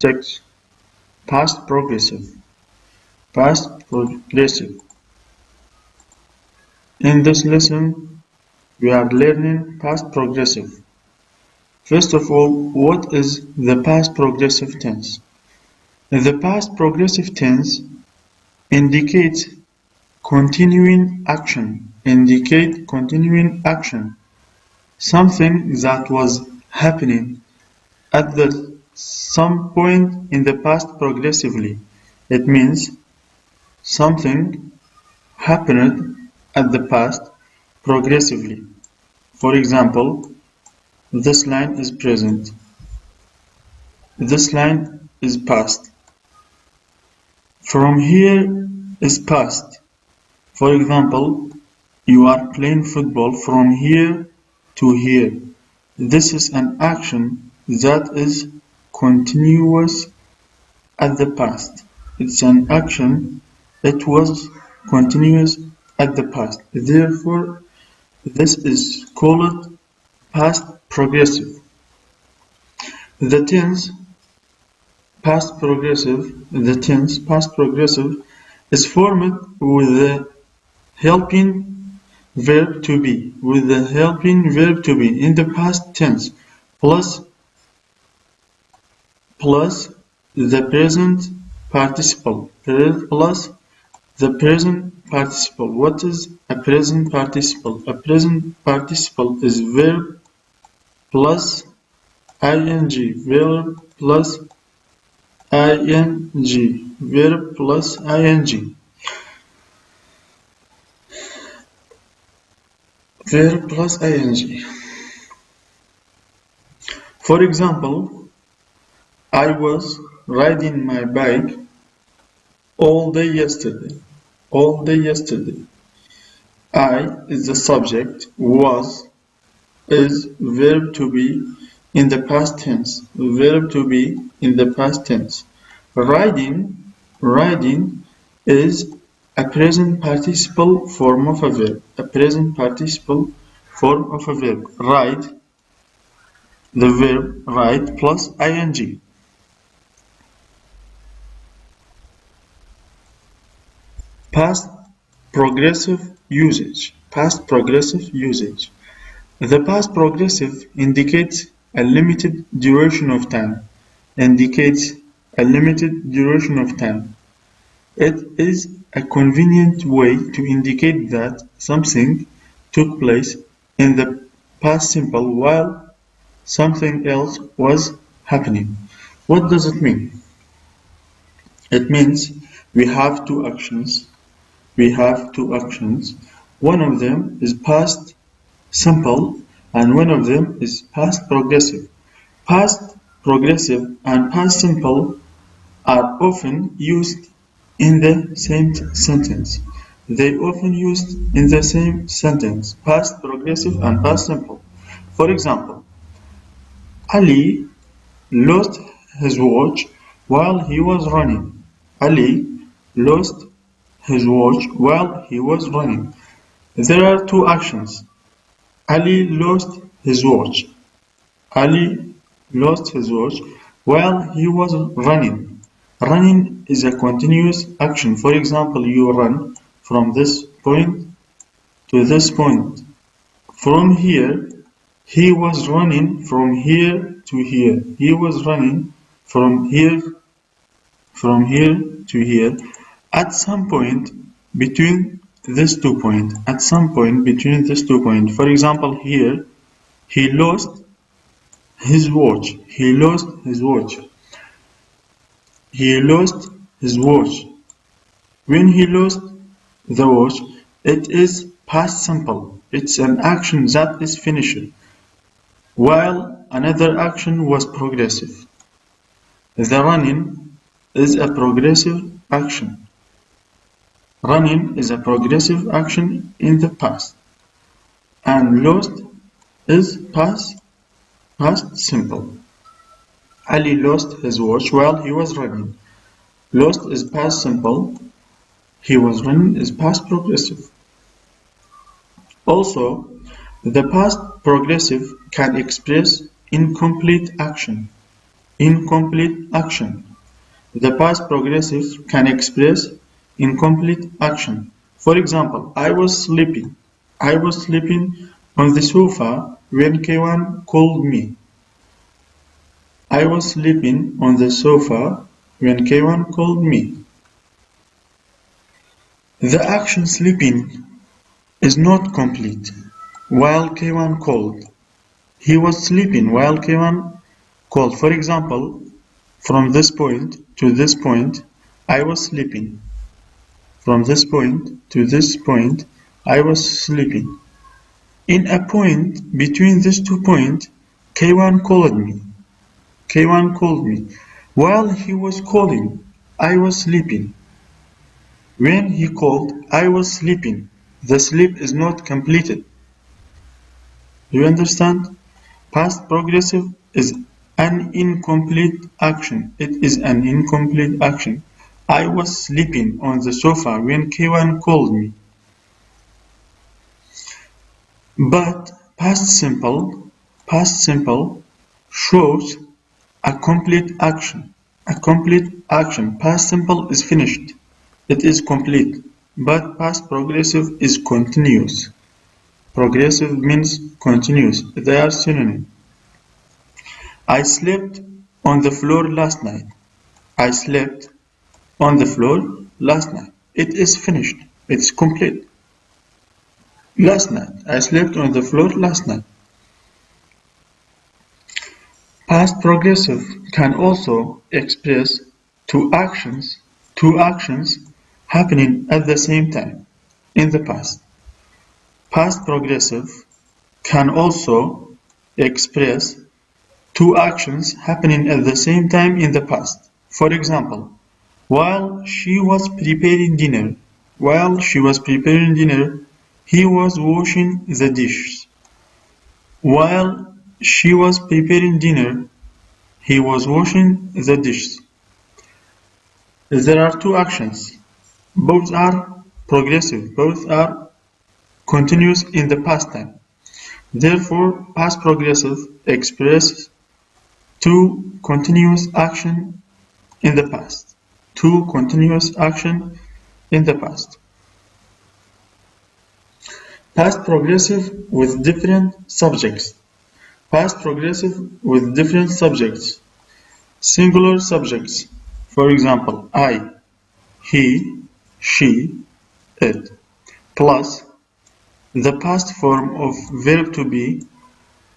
6. Past progressive. Past progressive. In this lesson, we are learning past progressive. First of all, what is the past progressive tense? The past progressive tense indicates continuing action. Something that was happening at some point in the past progressively. It means something happened at the past progressively. For example, this line is present. This line is past. From here is past. For example, you are playing football from here to here. This is an action that is continuous at the past. It's an action that was continuous at the past. Therefore, this is called past progressive. The tense past progressive is formed with the helping verb to be in the past tense plus the present participle. What is a present participle? A present participle is verb plus ing. Verb plus ing. For example, I was riding my bike all day yesterday. I is the subject, was is verb to be in the past tense. Riding is a present participle form of a verb. Ride, the verb ride plus ing. Past progressive usage. The past progressive indicates a limited duration of time. It is a convenient way to indicate that something took place in the past simple while something else was happening. What does it mean? It means we have two actions. One of them is past simple and one of them is past progressive. Past progressive and past simple are often used in the same sentence. Past progressive and past simple. For example, Ali lost his watch while he was running. There are two actions. Ali lost his watch while he was running. Running is a continuous action. For example, you run from this point to this point. From here, he was running from here to here. At some point between these 2 points. For example, here, he lost his watch. When he lost the watch, it is past simple. It's an action that is finished, while another action was progressive. The running is a progressive action. In the past, and lost is past simple. Ali lost his watch while he was running. Lost is past simple. He was running is past progressive. Also, the past progressive can express incomplete action. incomplete action. The past progressive can express incomplete action. For example, I was sleeping. I was sleeping on the sofa when K1 called me. I was sleeping on the sofa when K1 called me. The action sleeping is not complete while K1 called. He was sleeping while K1 called. For example, from this point to this point, I was sleeping. From this point to this point, I was sleeping. In a point between these 2 points, K1 called me. K1 called me. While he was calling, I was sleeping. When he called, I was sleeping. The sleep is not completed. Do you understand? Past progressive is an incomplete action. It is an incomplete action. I was sleeping on the sofa when K1 called me. But past simple shows a complete action. A complete action. Past simple is finished. It is complete. But past progressive is continuous. Progressive means continuous. They are synonyms. I slept on the floor last night. I slept on the floor last night. It is finished. It's complete. Last night. I slept on the floor last night. Past progressive can also express two actions happening at the same time in the past. Past progressive can also express two actions happening at the same time in the past. For example, while she was preparing dinner, he was washing the dishes. While she was preparing dinner, he was washing the dishes. There are two actions. Both are progressive. Both are continuous in the past time. Therefore, past progressive expresses two continuous action in the past. Two continuous action in the past. Past progressive with different subjects. Past progressive with different subjects. Singular subjects. For example, I, he, she, it. Plus the past form of verb to be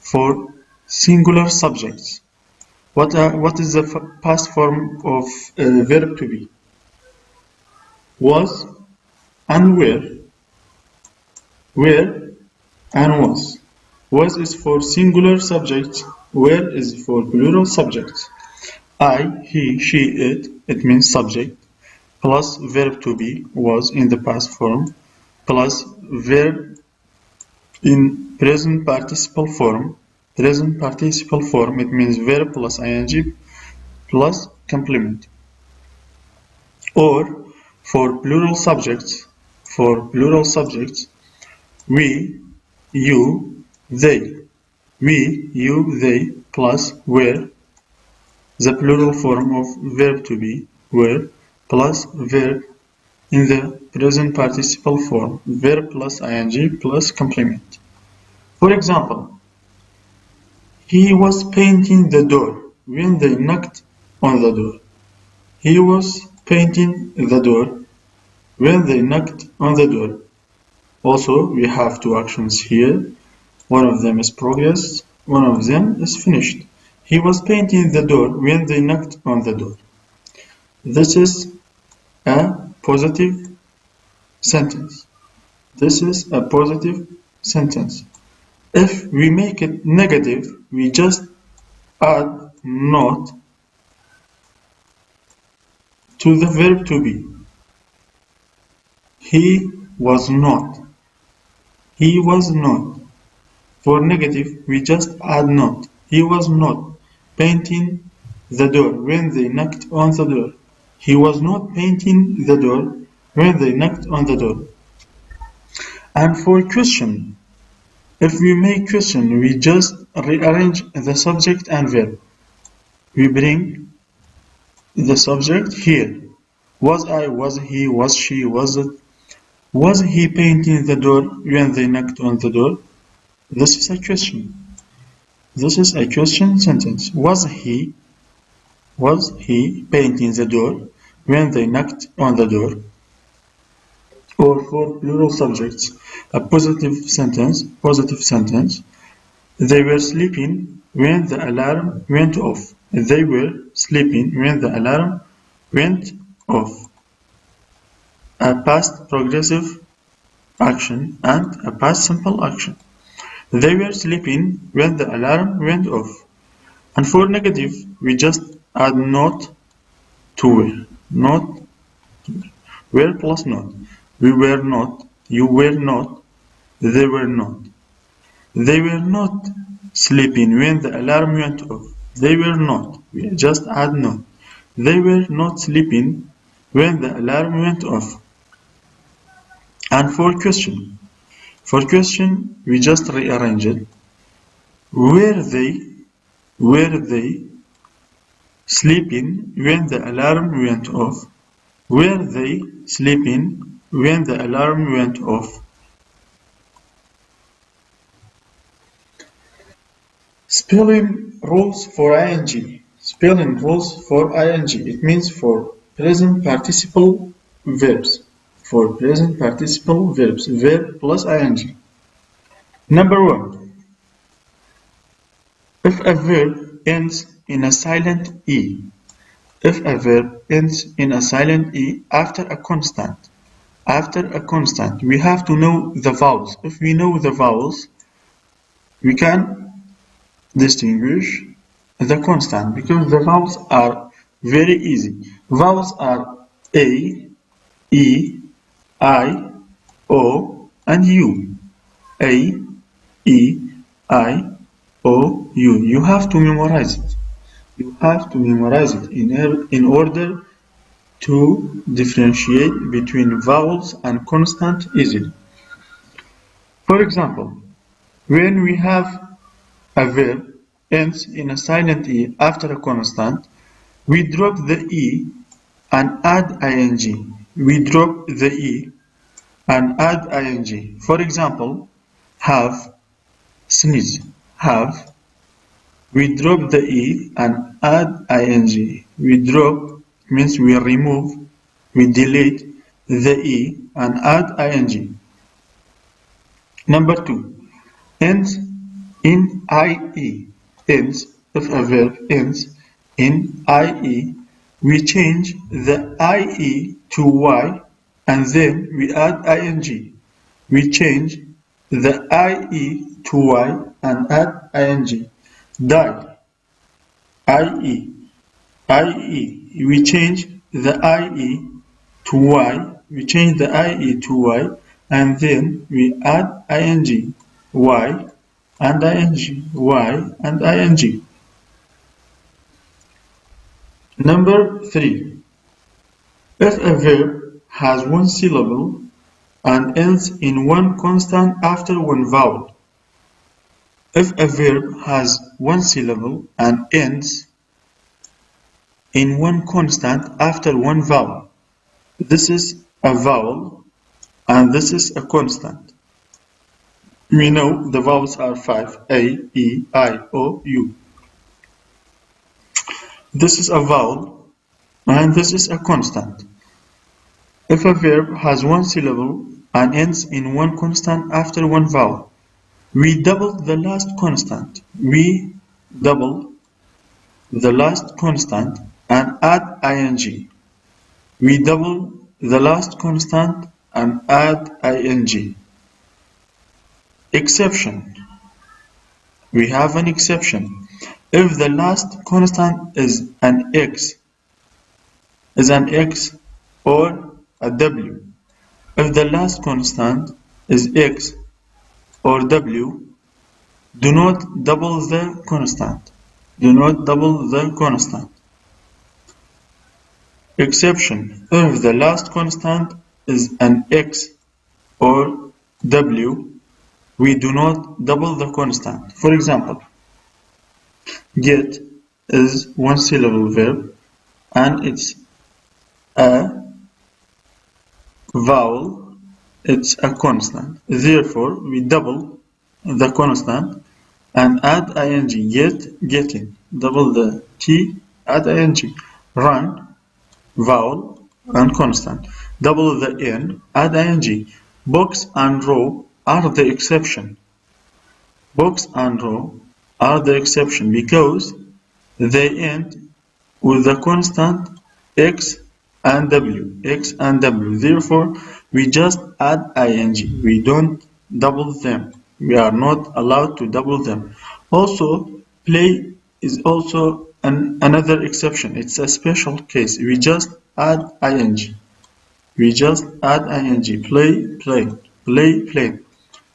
for singular subjects. What is the past form of verb to be? Was and were. Were and was. Was is for singular subjects. Were is for plural subjects. I, he, she, it means subject, plus verb to be, was in the past form, plus verb in present participle form. Present participle form, it means verb plus ing plus complement. Or for plural subjects, we, you, they. We, you, they plus were, the plural form of verb to be, were, plus verb in the present participle form, verb plus ing plus complement. For example, he was painting the door when they knocked on the door. He was painting the door when they knocked on the door. Also, we have two actions here. One of them is progress, one of them is finished. He was painting the door when they knocked on the door. This is a positive sentence. This is a positive sentence. If we make it negative, we just add not to the verb to be. He was not. He was not. For negative, we just add not. He was not painting the door when they knocked on the door. He was not painting the door when they knocked on the door. And for question, if we make question, we just rearrange the subject and verb. we bring the subject here. Was I, was he, was she, was it? Was he painting the door when they knocked on the door? This is a question. This is a question sentence. Was he painting the door when they knocked on the door? Or for plural subjects, a positive sentence. They were sleeping when the alarm went off. They were sleeping when the alarm went off. A past progressive action and a past simple action. They were sleeping when the alarm went off. And for negative, we just add not to were. Not were plus not. We were not. You were not. They were not. They were not sleeping when the alarm went off. They were not. We just add not. They were not sleeping when the alarm went off. And for question, we just rearrange it. Were they sleeping when the alarm went off? Were they sleeping when the alarm went off? Spelling rules for ing. Spelling rules for ing. It means for present participle verbs. For present participle verbs. Verb plus ing. Number 1. If a verb ends in a silent E. If a verb ends in a silent E after a constant. After a constant, we have to know the vowels. If we know the vowels, we can distinguish the constant because the vowels are very easy. Vowels are A, E, I, O, and U. A, E, I, O, U. You have to memorize it. You have to memorize it in order to differentiate between vowels and constant easily. For example, when we have a verb ends in a silent E after a constant, we drop the E and add ing. We drop the E and add ing. For example, have, sneeze, have. We drop the E and add ing. We drop means we remove, we delete the E and add ing. Number 2. Ends in IE. Ends, if a verb ends in IE, we change the IE to Y and then we add ing. We change the IE to Y and add ing. Die. IE. IE. We change the IE to Y. We change the IE to Y and then we add ing. Y and ing. Y and ing. Number 3. If a verb has one syllable and ends in one constant after one vowel. If a verb has one syllable and ends in one constant after one vowel. This is a vowel and this is a constant. We know the vowels are 5. A, E, I, O, U. This is a vowel and this is a constant. If a verb has one syllable and ends in one constant after one vowel, we double the last constant. We double the last constant and add ing. We double the last constant and add ing. Exception. We have an exception. If the last constant is an X or a W. If the last constant is X or W, do not double the constant. Do not double the constant. Exception. If the last constant is an X or W, we do not double the constant. For example, get, is one syllable verb and it's a vowel, it's a consonant. Therefore, we double the consonant and add ing, getting. Double the T, add ing. Run, vowel, and consonant. Double the N, add ing. Box and row are the exception. Box and row are the exception because they end with the constant x and w, Therefore, we just add ing. We don't double them. We are not allowed to double them. Also, play is also another exception. It's a special case. We just add ing. We just add ing. Play, play, play, play.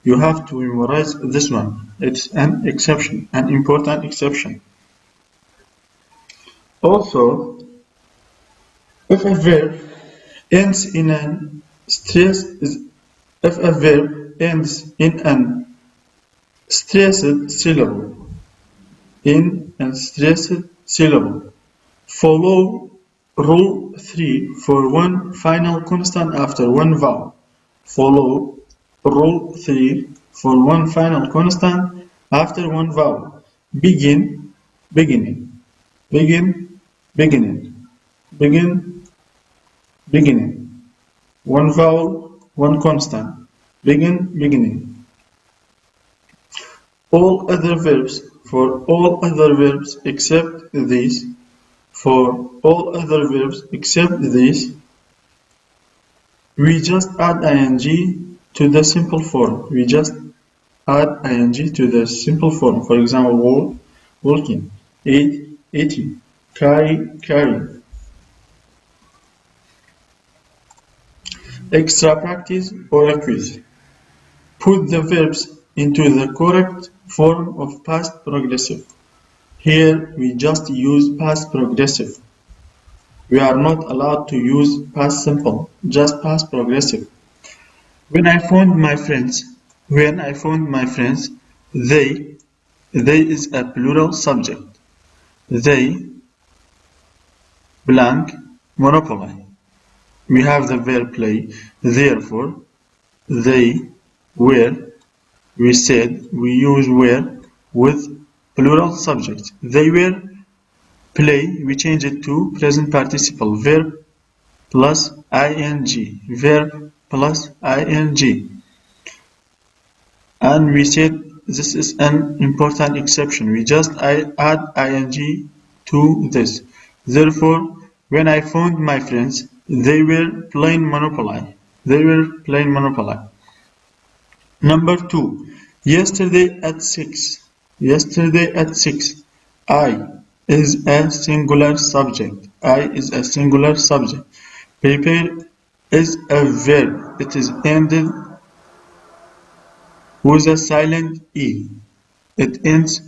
You have to memorize this one. It's an exception, an important exception. Also, if a verb ends in an stress, if a verb ends in an stressed syllable, follow rule 3 for one final consonant after one vowel. Follow rule 3 for one final consonant after one vowel. Begin, beginning, begin, beginning, begin, beginning. One vowel, one consonant. Begin, beginning. All other verbs, for all other verbs except these, for all other verbs except these, we just add ing to the simple form. We just add ing to the simple form. For example, walk, walking, eat, eating, carry, carrying. Extra practice or a quiz. Put the verbs into the correct form of past progressive. Here we just use past progressive. We are not allowed to use past simple, just past progressive. When I found my friends, they is a plural subject. They blank monopoly. We have the verb play. Therefore, they were, we said, we use were with plural subject. They were play, we change it to present participle. Verb plus ing. Verb plus ing. And we said this is an important exception. We just add ing to this. Therefore, when I found my friends, they were playing Monopoly. Number 2. Yesterday at 6. Yesterday at 6. I is a singular subject. Prepare is a verb. It is ended with a silent E. It ends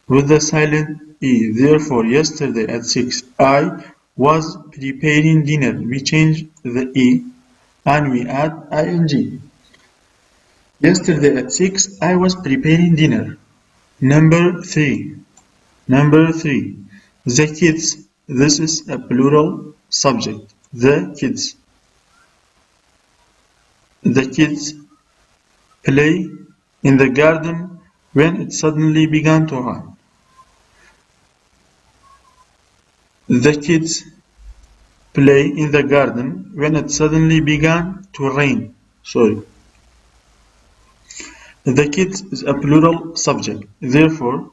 with a silent E. Therefore, yesterday at 6, I was preparing dinner. We change the E and we add ing. Yesterday at 6, I was preparing dinner. Number 3. The kids. This is a plural subject. The kids. The kids play in the garden when it suddenly began to rain. The kids play in the garden when it suddenly began to rain. The kids is a plural subject. Therefore,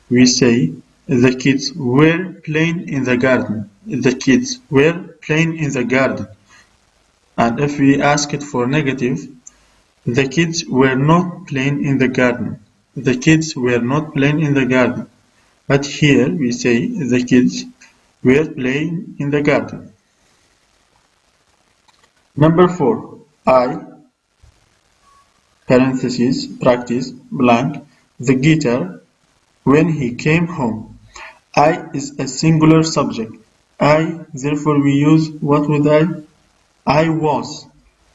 we say the kids were playing in the garden. The kids were playing in the garden. And if we ask it for negative, the kids were not playing in the garden. The kids were not playing in the garden. But here we say the kids were playing in the garden. Number 4. I, parentheses, practice, blank, the guitar when he came home. I is a singular subject. I, therefore we use what with I? I was.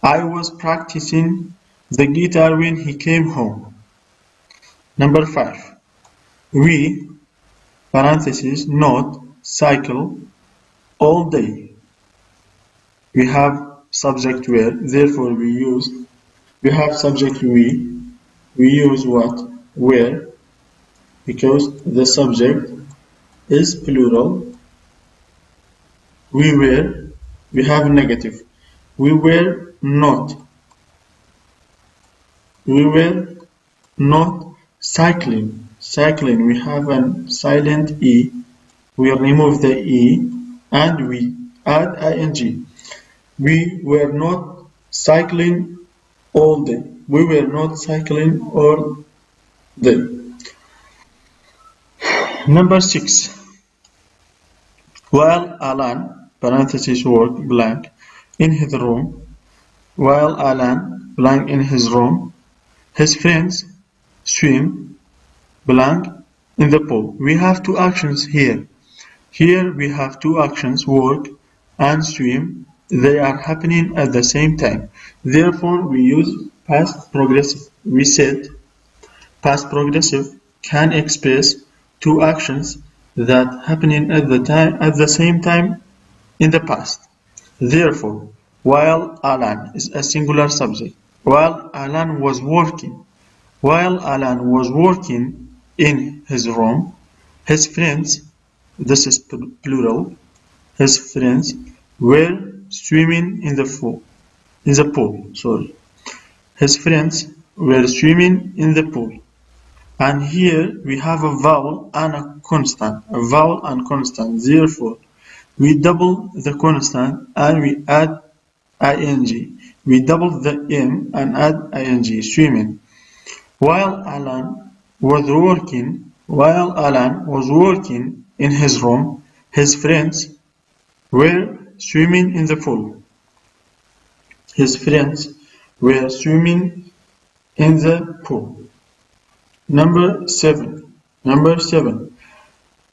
I was practicing the guitar when he came home. Number 5. We parentheses, not cycle all day. We have subject where, therefore we have subject we use what? Where, because the subject is plural. We were, we have negative. We were not. We were not cycling. Cycling, we have a silent E. We remove the E and we add ing. We were not cycling all day. We were not cycling all day. Number 6. While Alan (parenthesis work blank) in his room, while Alan blank in his room, his friends swim blank in the pool. We have two actions here. Here we have two actions, work and swim. They are happening at the same time. Therefore, we use past progressive. We said past progressive can express two actions that happening at the same time in the past. Therefore, while Alan is a singular subject, while Alan was working in his room, his friends, this is plural, his friends were swimming in the pool. His friends were swimming in the pool. And here we have a vowel and a constant. Therefore, we double the constant and we add ing. We double the m and add ing, swimming. While Alan was working in his room, his friends were swimming in the pool. His friends were swimming in the pool. Number 7.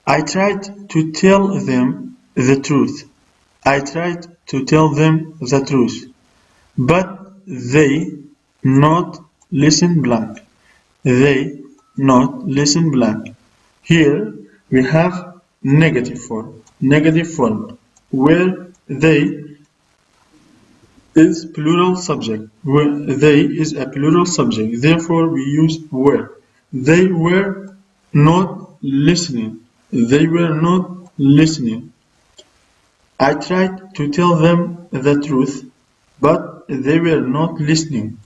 I tried to tell them the truth. But they not listen blank. Here we have negative form. Where they is plural subject. Where they is a plural subject. Therefore, we use were. They were not listening. I tried to tell them the truth, but they were not listening.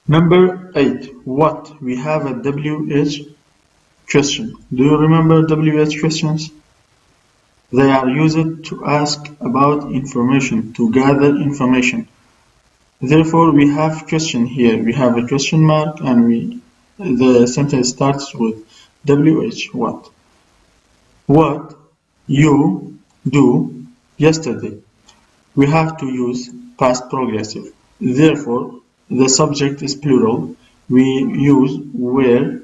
Number 8. What? We have a WH question. Do you remember WH questions? They are used to ask about information, to gather information. Therefore, we have question here. We have a question mark and the sentence starts with WH. What? What you do yesterday. We have to use past progressive. Therefore, the subject is plural. We use where.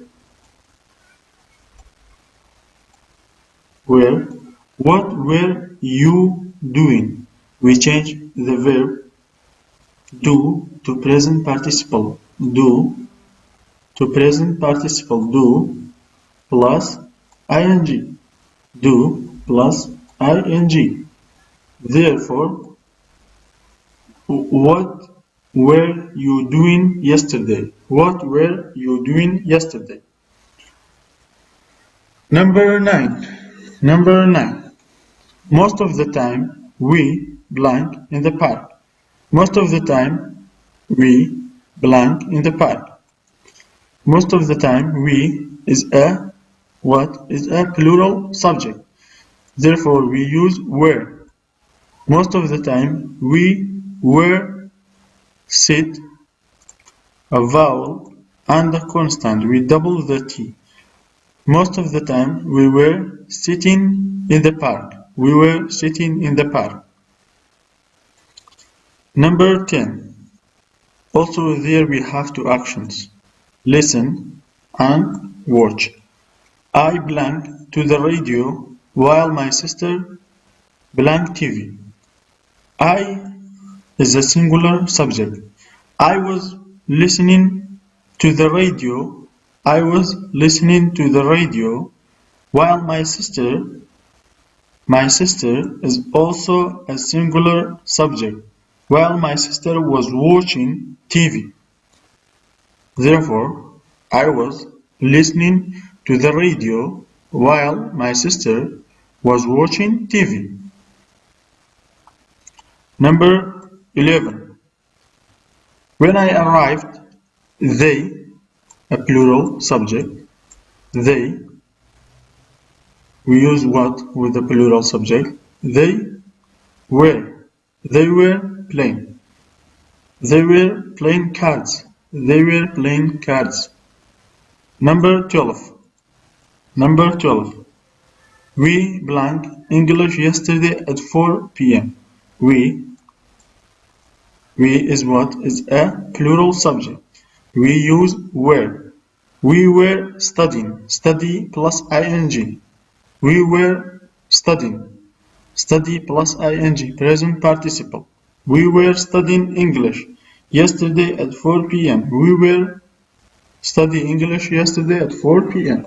What were you doing? We change the verb do to present participle. Do plus ing. Therefore, what were you doing yesterday? Number 9. Most of the time we blank in the park. Most of the time we is a what? Is a plural subject. Therefore, we use were. Most of the time we were sit, a vowel and a constant. We double the T. Most of the time we were sitting in the park. Number 10. Also there we have two actions. Listen and watch. I blank to the radio while my sister blank TV. I is a singular subject. I was listening to the radio I was listening to the radio while my sister is also a singular subject, while my sister was watching TV. Therefore, I was listening to the radio while my sister was watching TV. Number 11. When I arrived, they, a plural subject, they, we use what with the plural subject? They were. They were playing. They were playing cards. They were playing cards. Number 12. Number 12. We blank English yesterday at 4 p.m. We is what? Is a plural subject. We use were. We were studying. Study plus ing. We were studying. Study plus ing. Present participle. We were studying English yesterday at 4 p.m. We were studying English yesterday at 4 p.m.